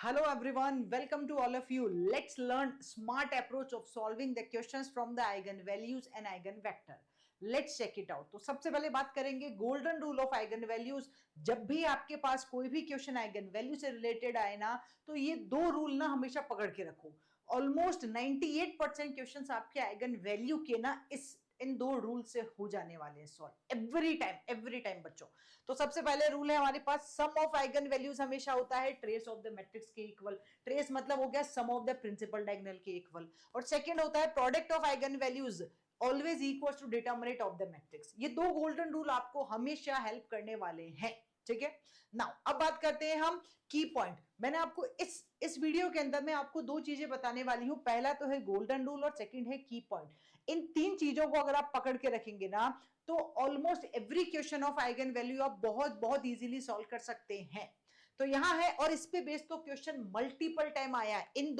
Hello everyone, welcome to all of you. Let's learn smart approach of solving the questions from the eigenvalues and eigenvector. Let's check it out. तो सबसे पहले बात करेंगे golden rule of eigen values. जब भी आपके पास कोई भी क्वेश्चन आइगन वैल्यू से रिलेटेड आए ना, तो ये दो रूल ना हमेशा पकड़ के रखो। ऑलमोस्ट 98% क्वेश्चंस आपके आइगन वैल्यू के ना इन दो रूल से हो जाने वाले हैं सॉल्व एवरी टाइम बच्चों। तो सबसे पहले रूल है हमारे पास, सम ऑफ आइगन वैल्यूज हमेशा होता है ट्रेस ऑफ द मैट्रिक्स के इक्वल। ट्रेस मतलब हो गया sum of the principal diagonal के इक्वल। और सेकंड होता है product of eigen values always equal to determinant of the matrix. ये दो गोल्डन रूल आपको हमेशा हेल्प करने वाले हैं, ठीक है। नाउ अब बात करते हैं हम की पॉइंट। मैंने आपको इस वीडियो के अंदर में आपको दो चीजें बताने वाली हूं। पहला तो है गोल्डन रूल और सेकंड है की पॉइंट। इन तीन चीजों को अगर आप पकड़ के रखेंगे ना, तो almost every question of eigen value आप बहुत बहुत इजीली सॉल्व कर सकते हैं। तो यहां है, और इस पे बेस्ड तो क्वेश्चन मल्टीपल टाइम आया है। इन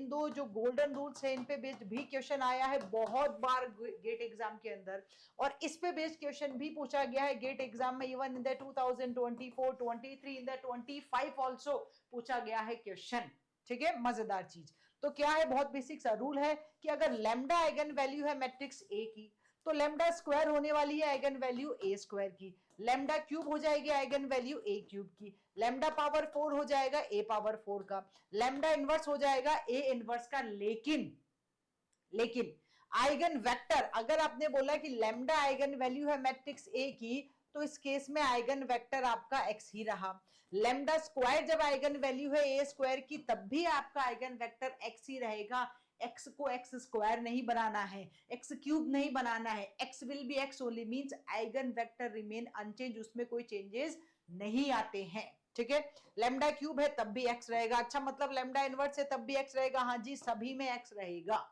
दो जो गोल्डन रूल्स है इन पे बेस्ड भी क्वेश्चन आया है बहुत बार गेट एग्जाम के अंदर, और इस पे बेस्ड क्वेश्चन भी पूछा गया है गेट एग्जाम में। Even in the 2024, 23, in the 25 also पूछा गया है क्वेश्चन, ठीक है। मजेदार चीज तो क्या है, बहुत बेसिक सा रूल है कि अगर लैम्डा आइगन वैल्यू है मैट्रिक्स ए की, तो लैम्डा स्क्वायर होने वाली है आइगन वैल्यू ए स्क्वायर की। लैम्डा क्यूब हो जाएगी आइगन वैल्यू ए क्यूब की। लैम्डा पावर 4 हो जाएगा ए पावर 4 का। लैम्डा इनवर्स हो जाएगा ए इनवर्स का। लेकिन आइगन वेक्टर, अगर आपने बोला कि लैम्डा आइगन वैल्यू है मैट्रिक्स ए की, तो इस केस में आइगन वेक्टर आपका एक्स ही रहा। लैम्डा स्क्वायर जब आइगन वैल्यू है ए स्क्वायर की, तब भी आपका आइगन वेक्टर एक्स ही रहेगा। एक्स को एक्स स्क्वायर नहीं बनाना है, एक्स क्यूब नहीं बनाना है, X will be X only, means eigen vector remain unchange, उसमें कोई चेंजेस नहीं आते हैं, ठीक है। लैम्डा क्यूब है तब भी एक्स रहेगा। अच्छा, मतलब लैम्डा इनवर्स है तब भी एक्स रहेगा? हाँ जी, सभी में एक्स रहेगा।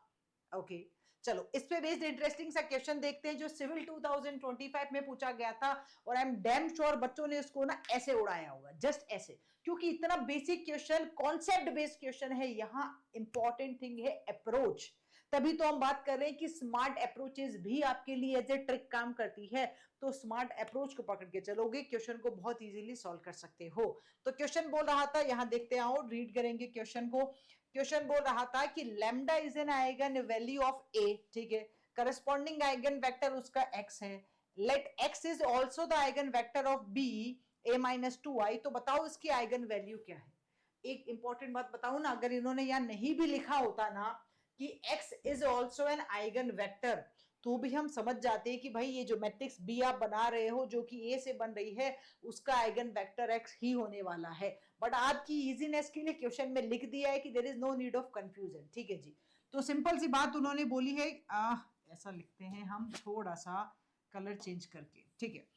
ओके चलो, इस पे बेस्ड इंटरेस्टिंग सा क्वेश्चन देखते हैं जो सिविल 2025 में पूछा गया था, और आई एम डैम श्योर बच्चों ने इसको ना ऐसे उड़ाया होगा, जस्ट ऐसे, क्योंकि इतना basic question, concept based question है। यहां इंपॉर्टेंट थिंग है अप्रोच। तभी तो हम बात कर रहे हैं कि स्मार्ट अप्रोचेस भी आपके लिए एज ए ट्रिक काम करती है। तो स्मार्ट अप्रोच को पकड़ के चलोगे, क्वेश्चन को बहुत इजीली सॉल्व कर सकते हो। तो क्वेश्चन बोल रहा था, यहां देखते आओ, रीड करेंगे क्वेश्चन को। क्वेश्चन बोल रहा था कि lambda is an eigenvalue of A, ठीक है। करस्पॉन्डिंग आइगन वेक्टर उसका एक्स है। Let X is also the eigenvector of B A minus 2i। तो बताओ इसकी आइगन वैल्यू क्या है। एक इंपॉर्टेंट बात बताऊं ना, अगर इन्होंने यहां नहीं भी लिखा होता ना कि x is also an eigen vector, तो भी हम समझ जाते हैं कि भाई ये जो मैट्रिक्स बी आप बना रहे हो, जो कि ए से बन रही है, उसका आइगन वेक्टर x ही होने वाला है। बट आपकी इजीनेस के लिए क्वेश्चन में लिख दिया है कि there is no need of confusion, ठीक है जी। तो सिंपल सी बात उन्होंने बोली है, ऐसा लिखते हैं हम थोड़ा सा कलर चेंज करके, ठीक है।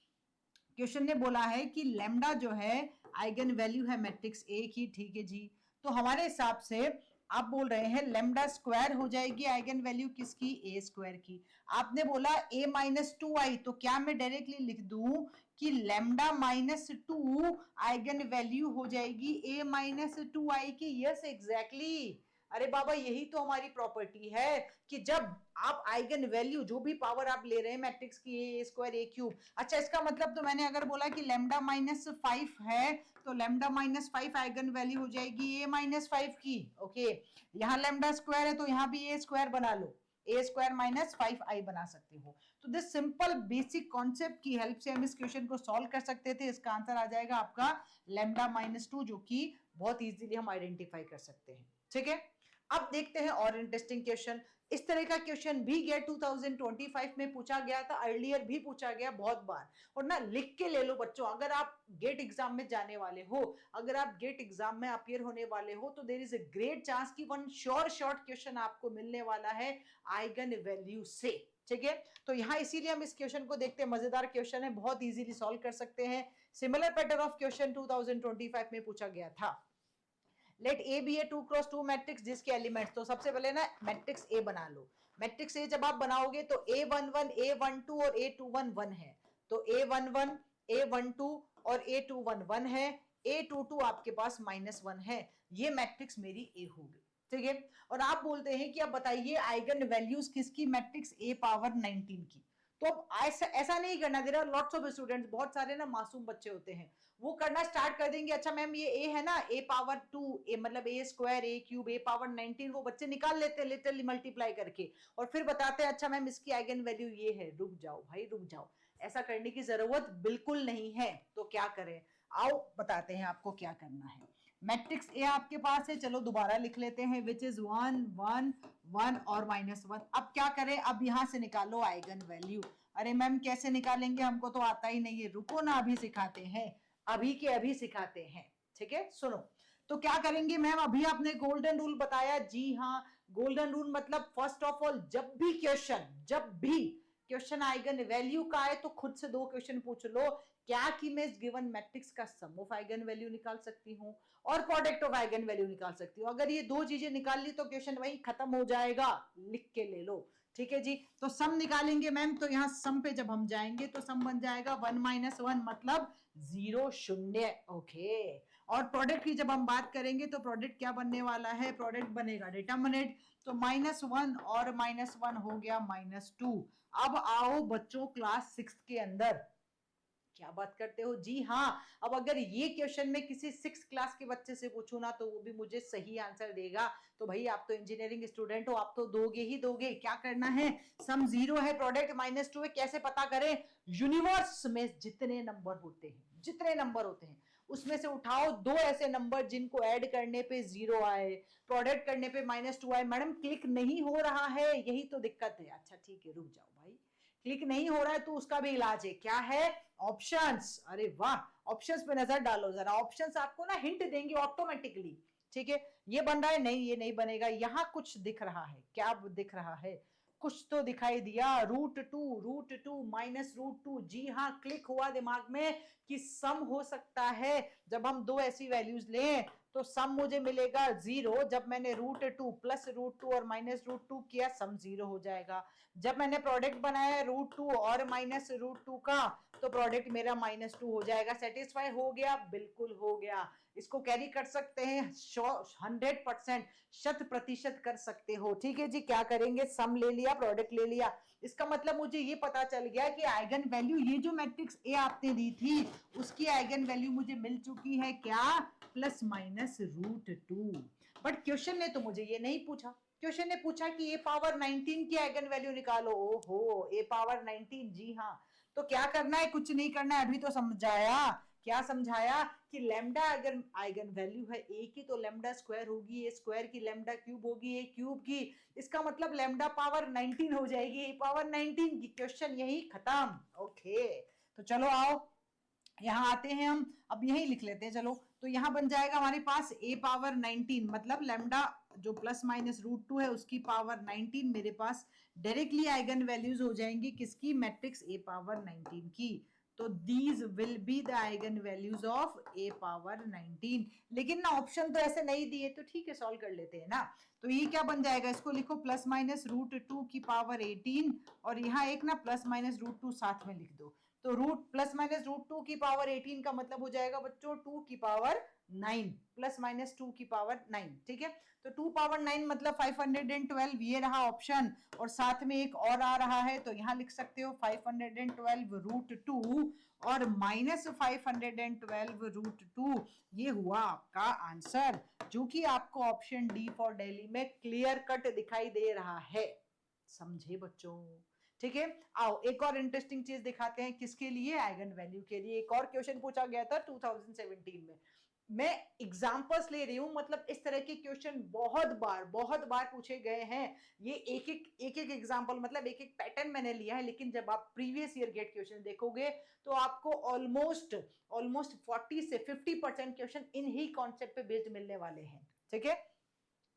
क्वेश्चन ने बोला है कि लैम्डा जो है आइगन वैल्यू है मैट्रिक्स ए की, ठीक है जी। तो हमारे हिसाब से आप बोल रहे हैं लैम्डा स्क्वायर हो जाएगी आइगन वैल्यू किसकी, ए स्क्वायर की। आपने बोला ए माइनस 2i, तो क्या मैं डायरेक्टली लिख दूं कि लैम्डा माइनस 2 आइगन वैल्यू हो जाएगी ए माइनस 2i की? Yes exactly. अरे बाबा, यही तो हमारी प्रॉपर्टी है कि जब आप आइगन वैल्यू जो भी पावर आप ले रहे हैं मैट्रिक्स की, ए स्क्वायर ए क्यूब। अच्छा, इसका मतलब तो मैंने अगर बोला कि लैम्डा माइनस 5 है, तो लैम्डा माइनस 5 आइगन वैल्यू हो जाएगी ए माइनस 5 की। ओके, यहाँ लैम्डा स्क्वायर है तो यहाँ भी ए स्क्वायर बना लो, ए स्क्वायर माइनस 5i बना सकते हो। तो दिस सिंपल बेसिक कॉन्सेप्ट की हेल्प से हम इस क्वेश्चन को सॉल्व कर सकते थे। इसका आंसर आ जाएगा आपका लैम्डा माइनस 2, जो कि बहुत इजीली हम आइडेंटिफाई कर सकते हैं, ठीक है। अब देखते हैं और इंटरेस्टिंग क्वेश्चन। इस तरह का क्वेश्चन भी गेट 2025 में पूछा गया था, अर्लियर भी पूछा गया बहुत बार। और ना लिख के ले लो बच्चों, अगर आप गेट एग्जाम में जाने वाले हो, अगर आप गेट एग्जाम में अपियर होने वाले हो, तो there is a great chance कि वन श्योर शॉर्ट क्वेश्चन आपको मिलने वाला है आइगन वैल्यू से, ठीक है। तो यहां इसीलिए हम इस क्वेश्चन को देखते हैं, मजेदार क्वेश्चन है, बहुत इजीली सॉल्व कर सकते हैं। सिमिलर पैटर्न ऑफ क्वेश्चन 2025 में पूछा गया था। Let A be a 2x2 matrix जिसके एलिमेंट्स, तो सबसे पहले ना मैट्रिक्स ए बना लो। मैट्रिक्स ए जब आप बनाओगे तो A11, A12 और A21 1 है। तो A11, A12 और A21 1 है। A22 आपके पास -1 है। ये मैट्रिक्स मेरी ए होगी, ठीक है। और आप बोलते हैं कि अब बताइए आइगन वैल्यूज किसकी, मैट्रिक्स ए पावर 19 की। तो अब ऐसा नहीं करना, there are lots of students, बहुत सारे ना मासूम बच्चे होते हैं, वो करना स्टार्ट कर देंगे। अच्छा मैम ये a है ना, a पावर 2, a मतलब a square a cube a power 19, वो बच्चे निकाल लेते हैं लिटरली मल्टीप्लाई करके, और फिर बताते हैं अच्छा मैम इसकी आइगन वैल्यू ये है। रुक जाओ भाई रुक जाओ, ऐसा करने की जरूरत बिल्कुल नहीं है। तो क्या करें, आओ बताते हैं आपको क्या करना है। मैट्रिक्स ए आपके पास है, चलो दोबारा लिख लेते हैं, विच इज 1 1 1 और -1। अब क्या करें, अब यहां से निकालो आइगन वैल्यू। अरे मैम कैसे निकालेंगे, हमको तो आता ही नहीं है। रुको ना, अभी सिखाते हैं, अभी के अभी सिखाते हैं। ठीक है सुनो, तो क्या करेंगे मैम, अभी आपने गोल्डन रूल बताया। जी हाँ, गोल्डन रूल मतलब फर्स्ट ऑफ ऑल जब भी क्वेश्चन आइगन वैल्यू का है तो खुद से दो क्वेश्चन पूछ लो, क्या कि मैं इस गिवन मैट्रिक्स का सम ऑफ आइगन वैल्यू निकाल सकती हूँ और प्रोडक्ट ऑफ आइगन वैल्यू निकाल सकती हूँ। अगर ये दो चीजें निकाल ली तो क्वेश्चन वही खत्म हो जाएगा, लिख के ले लो। ठीक है जी, तो सम निकालेंगे मैम, तो यहाँ सम पे जब हम जाएंगे तो सम बन जाएगा 1 - 1 मतलब 0 0। ओके, और प्रोडक्ट की जब हम बात करेंगे तो प्रोडक्ट क्या बनने वाला है, प्रोडक्ट बनेगा डिटरमिनेंट, तो -1 और -1 हो गया -2। अब आओ बच्चों क्लास 6 के अंदर, क्या बात करते हो जी हाँ। अब अगर ये क्वेश्चन में किसी 6 क्लास के बच्चे से पूछूं ना, तो वो भी मुझे सही आंसर देगा। तो भाई आप तो इंजीनियरिंग स्टूडेंट हो, आप तो दोगे ही दोगे। क्या करना है, सम 0 है, प्रोडक्ट -2 है, कैसे पता करें, यूनिवर्स में जितने नंबर होते हैं उसमें से उठाओ दो ऐसे नंबर जिनको ऐड करने पे 0 आए, प्रोडक्ट करने पे -2 आए। मैडम क्लिक नहीं हो रहा है, यही तो दिक्कत है। अच्छा ठीक है रुक जाओ भाई, क्लिक नहीं हो रहा है तो उसका भी इलाज है, क्या है, ऑप्शंस। अरे वाह, ऑप्शंस पे नजर डालो जरा, ऑप्शंस आपको ना हिंट देंगे ऑटोमेटिकली। ठीक है, ये बन रहा है, नहीं ये नहीं बनेगा, यहां कुछ दिख रहा है, क्या दिख रहा है, कुछ तो दिखाई दिया, √2 -√2। जी हाँ, क्लिक हुआ दिमाग में कि सम हो सकता है। जब हम दो ऐसी वैल्यूज लें तो सम मुझे मिलेगा 0। जब मैंने √2 +√2 और -√2 किया, सम 0 हो जाएगा। जब मैंने प्रोडक्ट बनाया √2 और -√2 का, तो प्रोडक्ट मेरा -2 हो जाएगा। सेटिस्फाई हो गया, बिल्कुल हो गया। इसको कैरी कर सकते हैं 100%, 100% कर सकते हो। ठीक है जी, क्या करेंगे, सम ले लिया, प्रोडक्ट ले लिया। इसका मतलब मुझे ये पता चल गया कि आइगन वैल्यू, ये जो मैट्रिक्स ए आपने दी थी उसकी आइगन वैल्यू मुझे मिल चुकी है, क्या, ±√2। बट क्वेश्चन ने तो मुझे ये नहीं पूछा, क्वेश्चन ने पूछा कि ए पावर 19 की आइगन वैल्यू निकालो। ओहो, ए पावर 19, जी हाँ। तो क्या करना है, कुछ नहीं करना है, अभी तो समझाया। क्या समझाया कि लैम्डा अगर आइगन वैल्यू है ए की तो लैम्डा स्क्वायर होगी, ए स्क्वायर की लैम्डा क्यूब होगी, ए क्यूब की, इसका मतलब लैम्डा पावर 19 हो जाएगी, ए पावर 19 की। क्वेश्चन यही खत्म। ओके, तो चलो आओ यहाँ आते हैं हम, अब यही लिख लेते हैं। चलो, तो यहाँ बन जाएगा हमारे पास a पावर 19 मतलब लैम्डा जो ±√2 है उसकी पावर 19 मेरे पास डायरेक्टली आइगन वैल्यूज हो जाएंगी किसकी, मैट्रिक्स a पावर 19 की। तो these will be the eigen values of a power 19। लेकिन ना ऑप्शन तो ऐसे नहीं दिए, तो ठीक है सॉल्व कर लेते हैं ना। तो ये क्या बन जाएगा, इसको लिखो ±√2 की पावर 18, और यहाँ एक ना ±√2 साथ में लिख दो। तो ±√2 की पावर 18 का मतलब हो जाएगा बच्चों 2 की पावर 9 ±2 की पावर 9। ठीक है, तो 2 पावर 9 मतलब 512, ये रहा ऑप्शन। और साथ में एक और आ रहा है, तो यहाँ लिख सकते हो 512 √2 और -512 √2, ये हुआ आपका आंसर, जो कि आपको ऑप्शन डी फॉर दिल्ली में क्लियर कट दिखाई दे रहा है। समझे बच्चों? ठीक है, आओ एक और इंटरेस्टिंग चीज दिखाते हैं, किसके लिए, आइगन वैल्यू के लिए। एक और क्वेश्चन पूछा गया था 2017 में, मैं एग्जांपल्स ले रही हूं, मतलब इस तरह के क्वेश्चन बहुत बार पूछे गए हैं। ये एक एक एग्जांपल मतलब एक एक पैटर्न मैंने लिया है, लेकिन जब आप प्रीवियस ईयर गेट क्वेश्चन देखोगे तो आपको ऑलमोस्ट 40 से 50% क्वेश्चन इन ही कॉन्सेप्ट पे बेस्ड मिलने वाले हैं। ठीक है,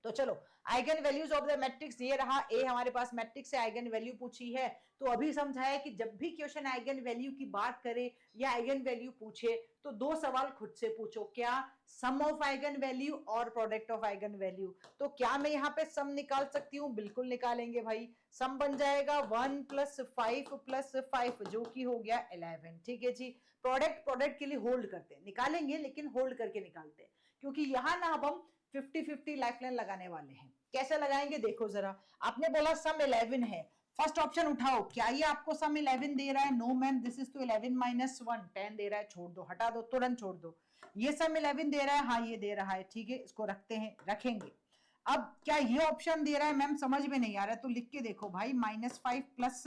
तो चलो, eigen values of the matrix ये रहा, ए हमारे पास मैट्रिक्स से आइगन वैल्यू पूछी है। तो अभी समझाया कि जब भी क्वेश्चन आइगन वैल्यू की बात करे या आइगन वैल्यू पूछे तो दो सवाल खुद से पूछो, क्या, सम ऑफ आइगन वैल्यू और प्रोडक्ट ऑफ आइगन वैल्यू। तो क्या मैं यहाँ पे सम निकाल सकती हूँ, बिल्कुल निकालेंगे भाई। सम बन जाएगा 1 + 5 + 5 जो कि हो गया 11। ठीक है जी, प्रोडक्ट के लिए होल्ड करते हैं, निकालेंगे लेकिन होल्ड करके निकालते हैं, क्योंकि यहाँ ना अब हम 50-50 लाइफलाइन लगाने वाले हैं। कैसे लगाएंगे देखो जरा, आपने बोला सम 11 है, फर्स्ट ऑप्शन उठाओ, क्या ये आपको सम 11 दे रहा है? नो मैम, दिस इज तो 11 माइनस 1 10 दे रहा है, छोड़ दो, हटा दो, तुरंत छोड़ दो। ये सम 11 दे रहा है, हाँ ये दे रहा है, ठीक है, इसको रखते हैं, रखेंगे। अब क्या ये ऑप्शन दे रहा है? मैम समझ में नहीं आ रहा है, तो लिख के देखो भाई, -5 प्लस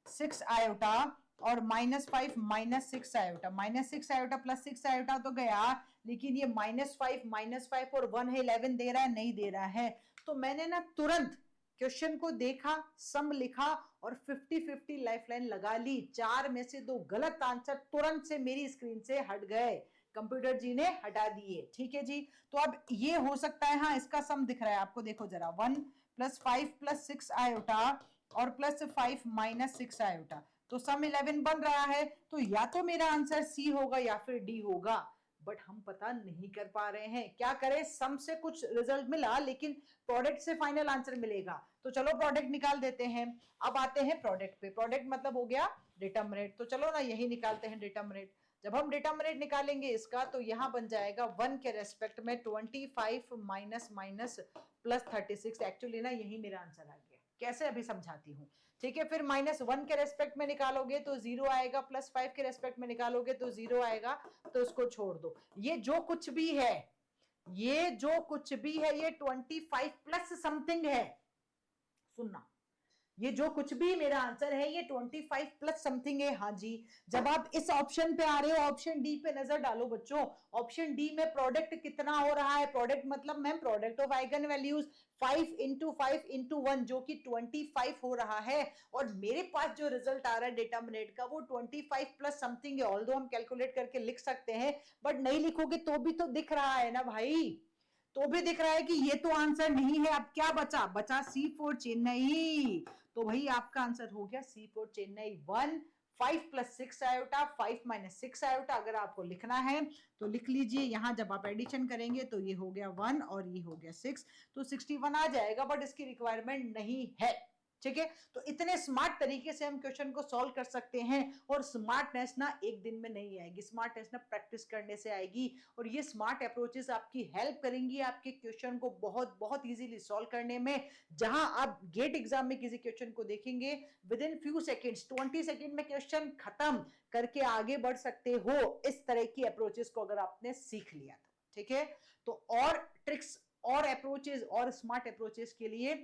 -6 आयोटा और -5 -6 आयोटा, -6 आयोटा प्लस 6 आयोटा तो गया, लेकिन ये -5 और 1 है, 11 दे रहा है, नहीं दे रहा है। तो मैंने ना तुरंत क्वेश्चन को देखा, सम लिखा और 50-50 लाइफलाइन लगा ली। 4 में से 2 गलत आंसर तुरंत से मेरी स्क्रीन से हट गए, कंप्यूटर जी ने हटा दिए, ठीक है जी। तो अब ये हो सकता है, हाँ इसका सम दिख रहा है आपको, देखो जरा, 1 + 5 + 6 आयोटा और +5 - 6 आयोटा, तो सम 11 बन रहा है। तो या तो मेरा आंसर सी होगा या फिर डी होगा, बट हम पता नहीं कर पा रहे हैं, क्या करें? सम से कुछ रिजल्ट मिला, लेकिन प्रोडक्ट से फाइनल आंसर मिलेगा। तो चलो प्रोडक्ट निकाल देते हैं। अब आते हैं प्रोडक्ट पे। प्रोडक्ट मतलब हो गया डिटरमिनेंट, तो चलो ना यही निकालते हैं डिटरमिनेंट। जब हम डिटरमिनेंट निकालेंगे इसका, तो यहां बन जाएगा 1 के रेस्पेक्ट में 25 माइनस माइनस प्लस 36। एक्चुअली ना यही मेरा आंसर आ गया, कैसे अभी समझाती हूँ, ठीक है। फिर -1 के रेस्पेक्ट में निकालोगे तो 0 आएगा, +5 के रेस्पेक्ट में निकालोगे तो 0 आएगा, तो इसको छोड़ दो। ये जो कुछ भी है, ये जो कुछ भी है, ये 25 प्लस समथिंग है। सुनना, ये जो कुछ भी मेरा आंसर है, ये 25 प्लस समथिंग है। हाँ जी, जब आप इस ऑप्शन पे आ रहे हो, ऑप्शन डी पे नजर डालो बच्चों। ऑप्शन डी में प्रोडक्ट कितना हो रहा है? प्रोडक्ट मतलब ma'am product of eigen values 5 × 5 × 1, जो कि 25 हो रहा है। और मेरे पास जो रिजल्ट आ रहा है डिटरमिनेंट का, वो 25 प्लस समथिंग है। ऑल्दो हम कैलकुलेट करके लिख सकते हैं, बट नहीं लिखोगे तो भी तो दिख रहा है ना भाई, तो भी दिख रहा है कि ये तो आंसर नहीं है। अब क्या बचा? बचा C4 चेन्नई। तो भाई आपका आंसर हो गया C4 चेन्नई 1। 5 + 6 आयोटा, 5 - 6 आयोटा अगर आपको लिखना है तो लिख लीजिए। यहां जब आप एडिशन करेंगे तो ये हो गया 1 और ये हो गया 6, तो 61 आ जाएगा, बट इसकी रिक्वायरमेंट नहीं है, ठीक है। तो इतने स्मार्ट तरीके से हम क्वेश्चन को सॉल्व कर सकते हैं। और स्मार्टनेस ना एक दिन में नहीं आएगी, स्मार्टनेस ना प्रैक्टिस करने से आएगी। और ये स्मार्ट अप्रोचेस आपकी हेल्प करेंगी आपके क्वेश्चन को बहुत बहुत इजीली सॉल्व करने में। जहां आप गेट एग्जाम में किसी क्वेश्चन को देखेंगे, with in few seconds, 20 second में क्वेश्चन खत्म करके आगे बढ़ सकते हो, इस तरह की अप्रोचेस को अगर आपने सीख लिया तो, ठीक है। तो और ट्रिक्स और अप्रोचेस और स्मार्ट अप्रोचेस के लिए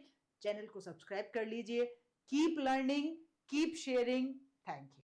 चैनल को सब्सक्राइब कर लीजिए। Keep learning, keep sharing. Thank you.